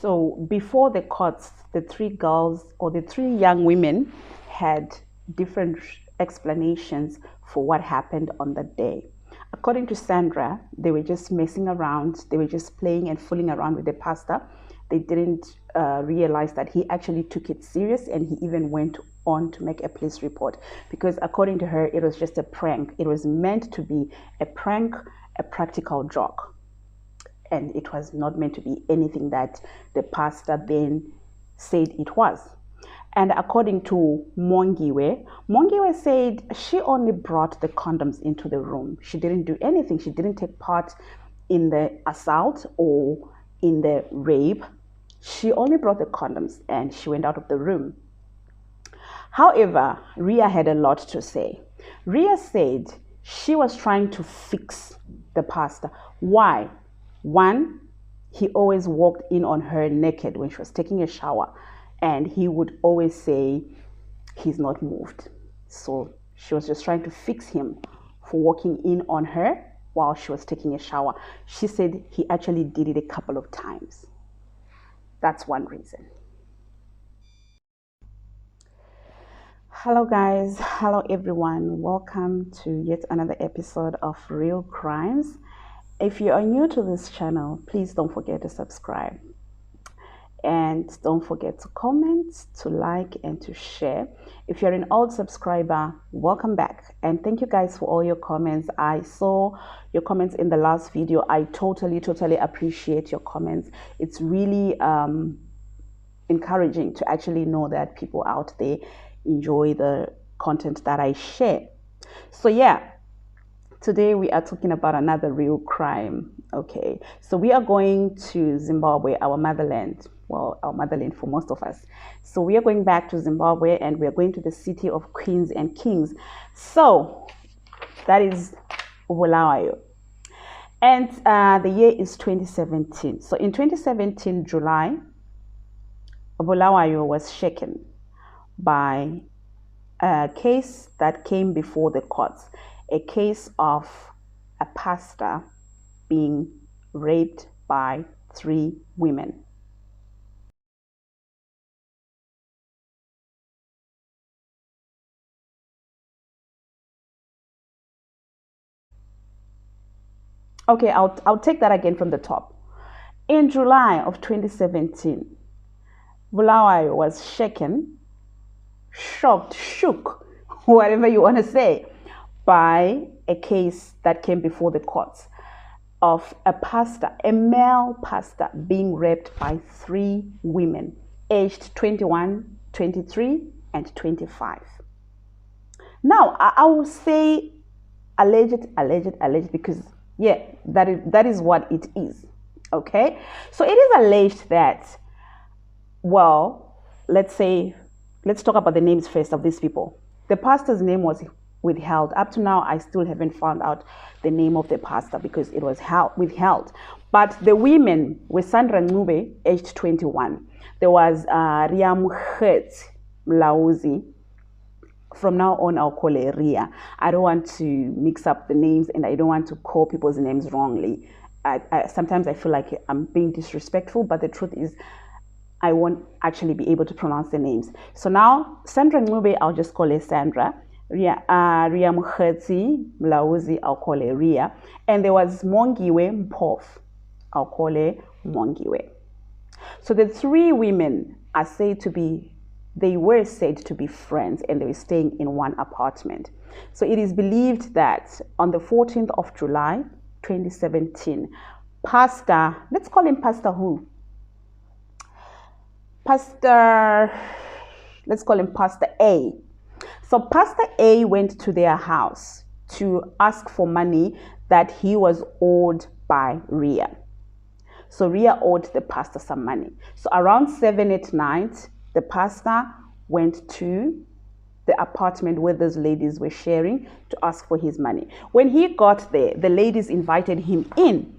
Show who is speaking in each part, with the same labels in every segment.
Speaker 1: So before the courts, the three girls or the three young women had different explanations for what happened on that day. According to Sandra, they were just messing around. They were just playing and fooling around with the pastor. They didn't realize that he actually took it serious, and he even went on to make a police report, because according to her, it was just a prank. It was meant to be a prank, a practical joke, and it was not meant to be anything that the pastor then said it was. And according to Mongiwe said she only brought the condoms into the room. She didn't do anything. She didn't take part in the assault or in the rape. She only brought the condoms and she went out of the room. However, Ria had a lot to say. Ria said she was trying to fix the pastor. Why? One, he always walked in on her naked when she was taking a shower, and he would always say he's not moved. So she was just trying to fix him for walking in on her while she was taking a shower. She said he actually did it a couple of times. That's one reason. Hello guys, hello everyone. Welcome to yet another episode of Real Crimes. If you are new to this channel, please don't forget to subscribe. And don't forget to comment, to like, and to share. If you're an old subscriber, welcome back. And thank you guys for all your comments. I saw your comments in the last video. I totally appreciate your comments. It's really encouraging to actually know that people out there enjoy the content that I share. So yeah, today we are talking about another real crime. Okay, so we are going to Zimbabwe, our motherland. Well, our motherland for most of us. So we are going back to Zimbabwe, and we are going to the city of Queens and Kings. So that is Bulawayo. And the year is 2017. So in 2017, July, Bulawayo was shaken by a case that came before the courts, a case of a pastor being raped by 3 women. Okay, I'll take that again from the top. In July of 2017, Bulawayo was shaken, shook, whatever you want to say, by a case that came before the courts of a pastor, a male pastor, being raped by 3 women, aged 21, 23, and 25. Now, I will say alleged, because yeah, that is what it is. Okay, so it is alleged that, well, let's talk about the names first of these people. The pastor's name was withheld. Up to now, I still haven't found out the name of the pastor because it was withheld. But the women were Sandra Ncube, aged 21. There was Riamukhet Mlauzi. From now on, I'll call her Ria. I don't want to mix up the names, and I don't want to call people's names wrongly. Sometimes I feel like I'm being disrespectful, but the truth is I won't actually be able to pronounce the names. So now, Sandra Ncube, I'll just call her Sandra. Ria Mukhetsi Mlauzi, I'll call her Ria. And there was Mongiwe Mpof, I'll call her Mongiwe. So the 3 women are they were said to be friends, and they were staying in one apartment. So it is believed that on the 14th of July, 2017, Pastor, let's call him Pastor who? Let's call him Pastor A. So Pastor A went to their house to ask for money that he was owed by Ria. So Ria owed the pastor some money. So around 7 at night, the pastor went to the apartment where those ladies were sharing to ask for his money. When he got there, the ladies invited him in.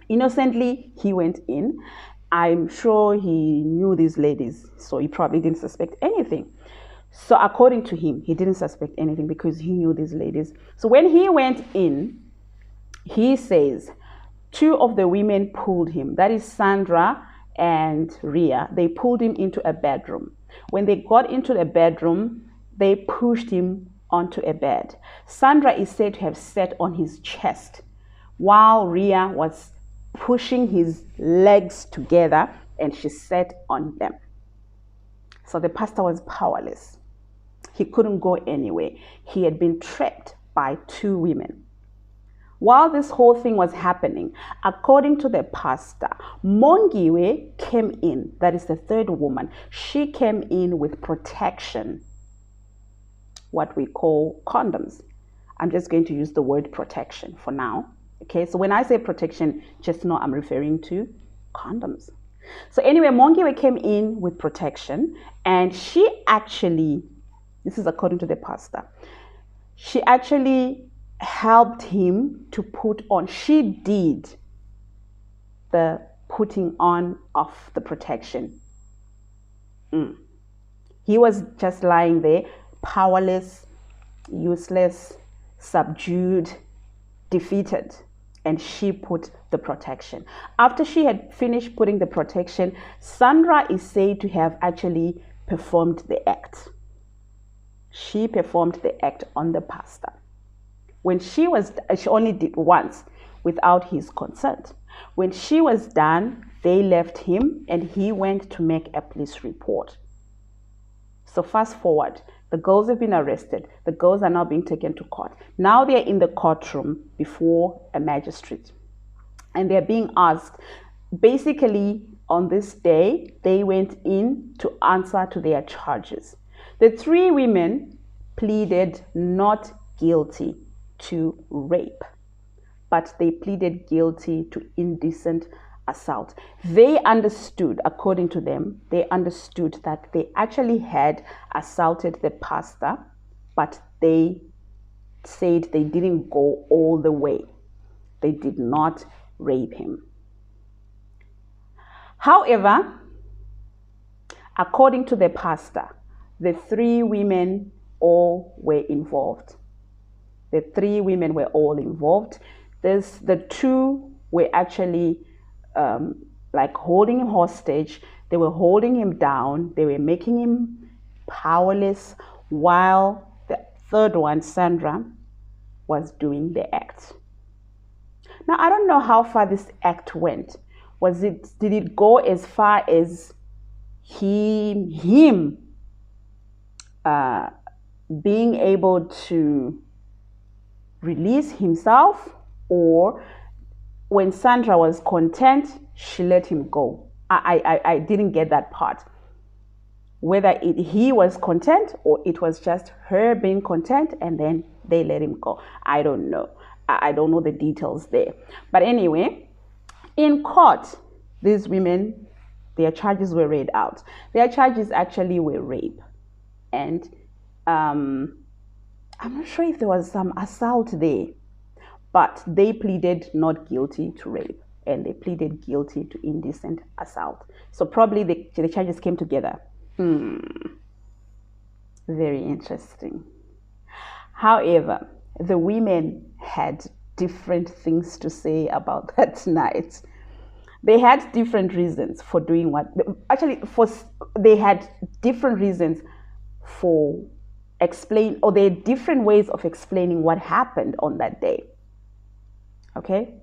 Speaker 1: Innocently, he went in. I'm sure he knew these ladies, so he probably didn't suspect anything. So according to him, he didn't suspect anything because he knew these ladies. So when he went in, he says 2 of the women pulled him. That is Sandra and Ria, they pulled him into a bedroom. When they got into the bedroom, they pushed him onto a bed. Sandra is said to have sat on his chest while Ria was pushing his legs together, and she sat on them. So the pastor was powerless. He couldn't go anywhere. He had been trapped by two women. While this whole thing was happening, according to the pastor, Mongiwe came in, that is the third woman. She came in with protection, what we call condoms. I'm just going to use the word protection for now. Okay, so when I say protection, just know I'm referring to condoms. So anyway, Mongiwe came in with protection, and she actually, this is according to the pastor, she actually helped him to put on, she did the putting on of the protection. He was just lying there, powerless, useless, subdued, defeated, and she put the protection. After she had finished putting the protection, Sandra is said to have actually performed the act. She performed the act on the pastor. When she only did once without his consent. When she was done, they left him and he went to make a police report. So fast forward, the girls have been arrested. The girls are now being taken to court. Now they're in the courtroom before a magistrate. And they're being asked, basically on this day, they went in to answer to their charges. The three women pleaded not guilty to rape, but they pleaded guilty to indecent assault. They understood, according to them, they understood that they actually had assaulted the pastor, but they said they didn't go all the way. They did not rape him. However, according to the pastor, the three women all were involved. The three women were all involved. The two were actually like holding him hostage. They were holding him down. They were making him powerless, while the third one, Sandra, was doing the act. Now, I don't know how far this act went. Did it go as far as him being able to release himself, or when Sandra was content, she let him go? I didn't get that part. Whether he was content or it was just her being content and then they let him go. I don't know. I don't know the details there. But anyway, in court, these women, their charges were read out. Their charges actually were rape. And I'm not sure if there was some assault there, but they pleaded not guilty to rape and they pleaded guilty to indecent assault. So probably the charges came together. Very interesting. However, the women had different things to say about that night. They had different reasons for doing what, actually, they had different reasons for explain, or there are different ways of explaining what happened on that day. Okay?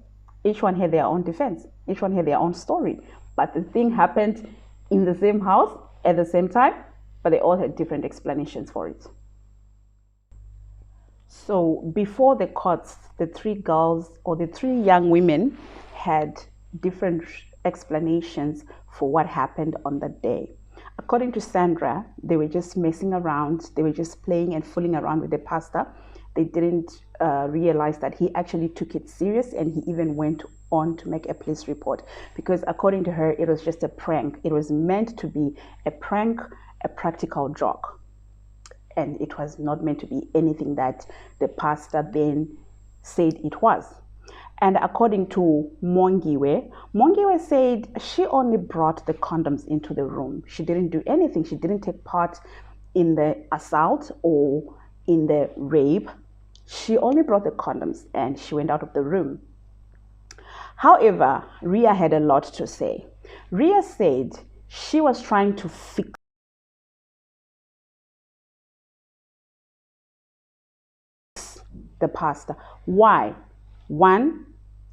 Speaker 1: Each one had their own defense. Each one had their own story. But the thing happened in the same house at the same time, but they all had different explanations for it. So before the courts, the three girls or the three young women had different explanations for what happened on that day. According to Sandra, they were just messing around. They were just playing and fooling around with the pastor. They didn't realize that he actually took it serious, and he even went on to make a police report, because according to her, it was just a prank. It was meant to be a prank, a practical joke. And it was not meant to be anything that the pastor then said it was. And according to Mongiwe said she only brought the condoms into the room. She didn't do anything. She didn't take part in the assault or in the rape. She only brought the condoms and she went out of the room. However, Ria had a lot to say. Ria said she was trying to fix the pastor. Why? One,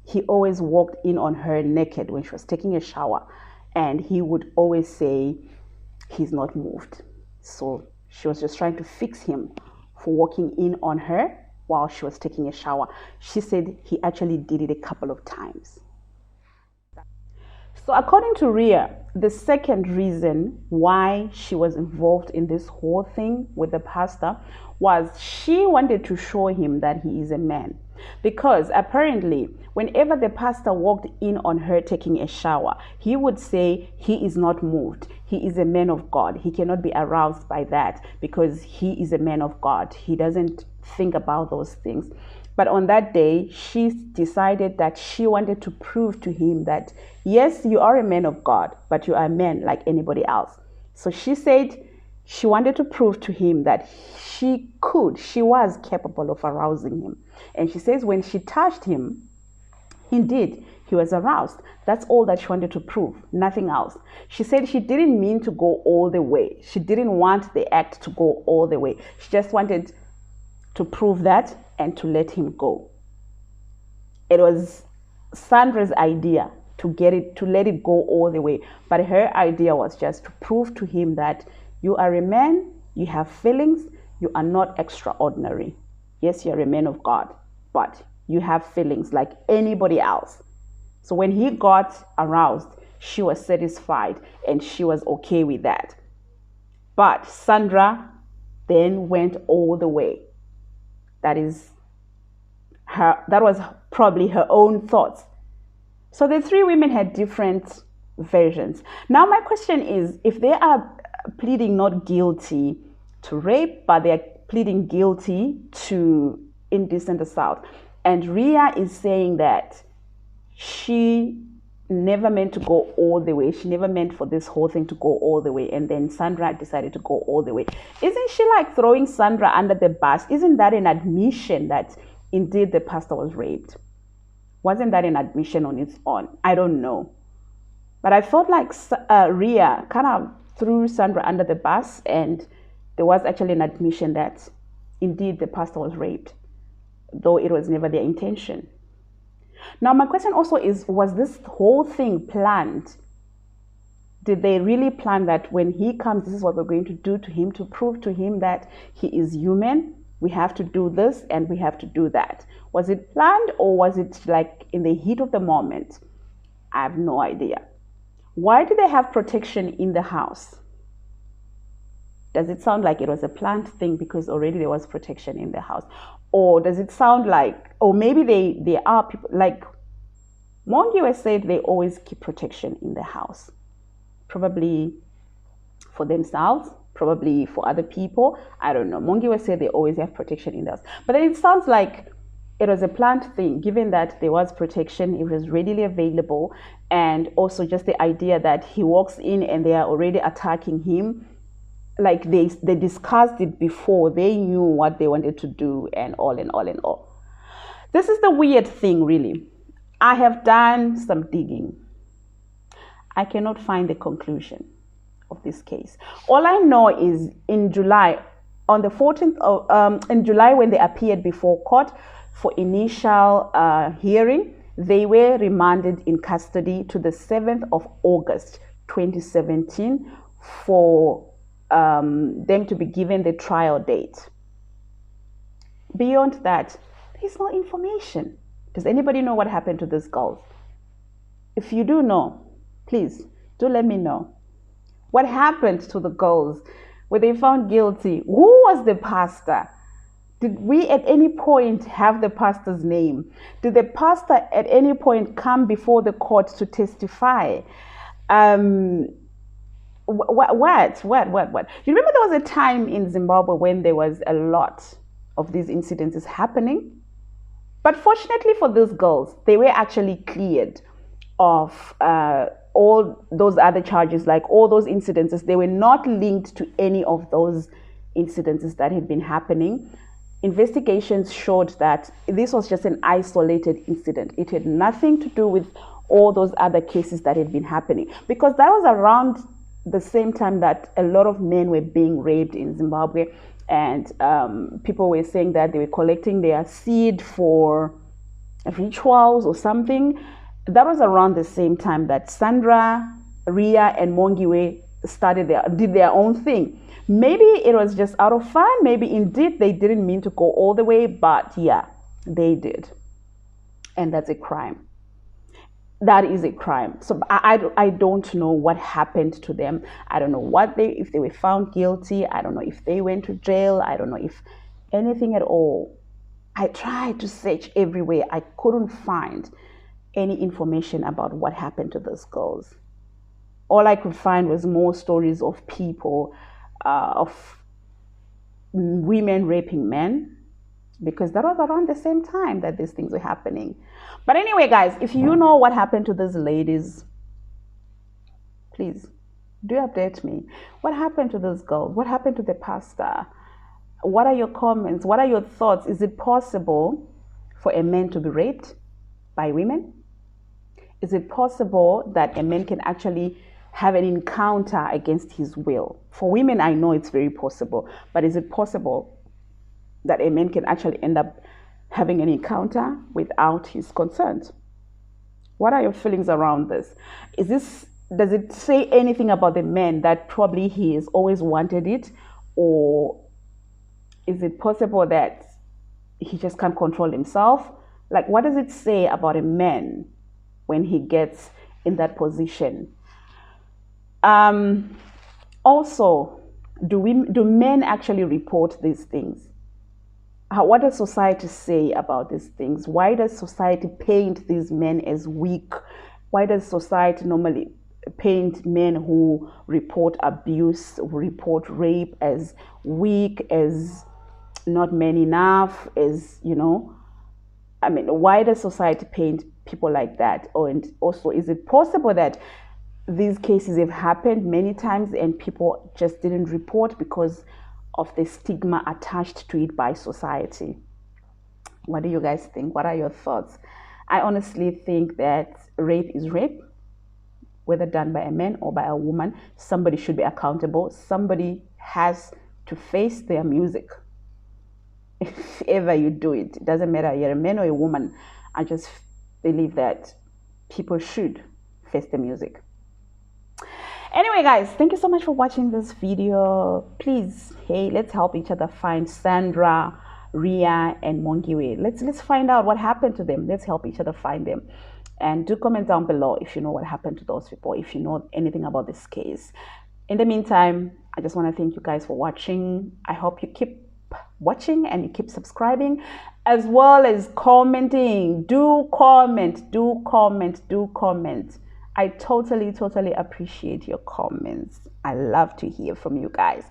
Speaker 1: he always walked in on her naked when she was taking a shower, and he would always say he's not moved. So she was just trying to fix him for walking in on her while she was taking a shower. She said he actually did it a couple of times. So according to Ria, the second reason why she was involved in this whole thing with the pastor was she wanted to show him that he is a man. Because apparently, whenever the pastor walked in on her taking a shower, he would say he is not moved. He is a man of God. He cannot be aroused by that because he is a man of God. He doesn't think about those things. But on that day, she decided that she wanted to prove to him that, yes, you are a man of God, but you are a man like anybody else. So she said she wanted to prove to him that she was capable of arousing him. And she says when she touched him, indeed, he was aroused. That's all that she wanted to prove, nothing else. She said she didn't mean to go all the way. She didn't want the act to go all the way. She just wanted to prove that and to let him go. It was Sandra's idea to let it go all the way. But her idea was just to prove to him that you are a man, you have feelings, you are not extraordinary. Yes, you're a man of God, but you have feelings like anybody else. So when he got aroused, she was satisfied and she was okay with that. But Sandra then went all the way. That was probably her own thoughts. So the three women had different versions. Now my question is, if they are pleading not guilty to rape, but they are pleading guilty to indecent assault, and Ria is saying that she never meant to go all the way, she never meant for this whole thing to go all the way, and then Sandra decided to go all the way, isn't she like throwing Sandra under the bus? Isn't that an admission that indeed the pastor was raped? Wasn't that an admission on its own? I don't know. But I felt like Ria kind of threw Sandra under the bus, and there was actually an admission that indeed the pastor was raped, though it was never their intention. Now my question also is, was this whole thing planned? Did they really plan that when he comes, this is what we're going to do to him to prove to him that he is human? We have to do this and we have to do that. Was it planned, or was it like in the heat of the moment? I have no idea. Why do they have protection in the house? Does it sound like it was a planned thing because already there was protection in the house? Or does it sound like, or maybe they are people, like Mongiwe said they always keep protection in the house. Probably for themselves, probably for other people. I don't know. Mongiwe said they always have protection in the house. But then it sounds like it was a planned thing, given that there was protection, it was readily available, and also just the idea that he walks in and they are already attacking him. Like they discussed it before, they knew what they wanted to do, and all and all and all. This is the weird thing, really. I have done some digging. I cannot find the conclusion of this case. All I know is in July, on the 14th of in July, when they appeared before court for initial hearing, they were remanded in custody to the 7th of August 2017 for them to be given the trial date. Beyond that, there's no information. Does anybody know what happened to these girls? If you do know, please do let me know. What happened to the girls? Were they found guilty? Who was the pastor? Did we at any point have the pastor's name? Did the pastor at any point come before the court to testify? What? You remember there was a time in Zimbabwe when there was a lot of these incidences happening? But fortunately for these girls, they were actually cleared of all those other charges, like all those incidences. They were not linked to any of those incidences that had been happening. Investigations showed that this was just an isolated incident. It had nothing to do with all those other cases that had been happening, because that was around the same time that a lot of men were being raped in Zimbabwe, and people were saying that they were collecting their seed for rituals or something. That was around the same time that Sandra, Ria, and Mongiwe did their own thing. Maybe it was just out of fun. Maybe indeed they didn't mean to go all the way, but yeah, they did. And that's a crime. That is a crime. So I don't know what happened to them. I don't know if they were found guilty. I don't know if they went to jail. I don't know if anything at all. I tried to search everywhere. I couldn't find any information about what happened to those girls. All I could find was more stories of people, of women raping men, because that was around the same time that these things were happening. But anyway, guys, if you know what happened to these ladies, please do update me. What happened to those girls? What happened to the pastor? What are your comments? What are your thoughts? Is it possible for a man to be raped by women? Is it possible that a man can actually have an encounter against his will? For women, I know it's very possible, but is it possible that a man can actually end up having an encounter without his consent? What are your feelings around this? Does it say anything about the man that probably he has always wanted it, or is it possible that he just can't control himself? Like, what does it say about a man when he gets in that position? Also, do men actually report these things? What does society say about these things? Why does society paint these men as weak? Why does society normally paint men who report abuse, who report rape, as weak, as not men enough, as, you know? I mean, why does society paint people like that? And also, is it possible that these cases have happened many times and people just didn't report because of the stigma attached to it by society? What do you guys think? What are your thoughts? I honestly think that rape is rape, whether done by a man or by a woman. Somebody should be accountable. Somebody has to face their music. If ever you do it, it doesn't matter you're a man or a woman. I just believe that people should face the music. Anyway, guys, thank you so much for watching this video. Please, hey, let's help each other find Sandra, Ria, and Mongiwe. Let's find out what happened to them. Let's help each other find them. And do comment down below if you know what happened to those people, if you know anything about this case. In the meantime, I just want to thank you guys for watching. I hope you keep watching and you keep subscribing, as well as commenting. Do comment, do comment, do comment. I totally appreciate your comments. I love to hear from you guys.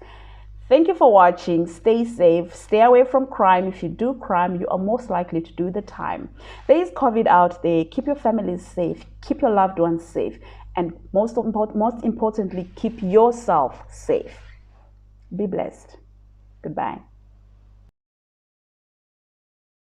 Speaker 1: Thank you for watching. Stay safe. Stay away from crime. If you do crime, you are most likely to do the time. There is COVID out there. Keep your families safe. Keep your loved ones safe. And most importantly, keep yourself safe. Be blessed. Goodbye.